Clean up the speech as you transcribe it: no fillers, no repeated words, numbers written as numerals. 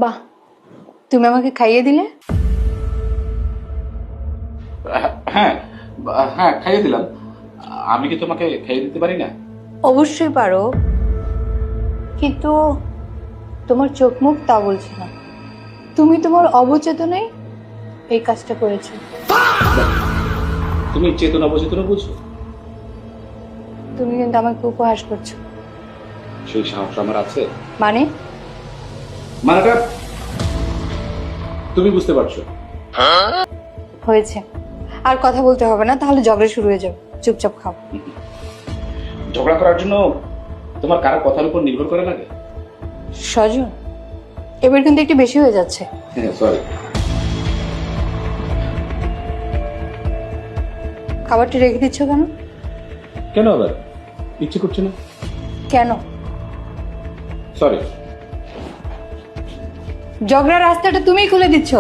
বাহ, তুমি আমাকে খাইয়ে দিলে? হ্যাঁ হ্যাঁ, খাইয়ে দিলাম। আমি কি তোমাকে খাইয়ে দিতে পারি না? অবশ্যই পারো, কিন্তু তোমার চোখ মুখ তা বলছে না। তুমি তোমার অবচেতনায় এই কাজটা করেছো। তুমি চেতনা অবচেতনা বুঝো? তুমি কিন্তু আমাকে উপহাস করছো। সেই সাহস আমার আছে। মানে? মানেটা তুমি বুঝতে পারছো? হয়েছে, আর কথা বলতে হবে না, তাহলে ঝগড়া শুরু হয়ে যাবে। চুপচাপ খাও। ঝগড়া করার জন্য তোমার কারো কথার উপর নির্ভর করে লাগে? সজন, এবার কিন্তু একটু বেশি হয়ে যাচ্ছে। হ্যাঁ, সরি। খাবারটা রেখে দিচ্ছ কেন? কেন আবার? ইচ্ছে করছে না। কেন? সরি। ঝগড়ার রাস্তাটা তুমিই খুলে দিচ্ছ।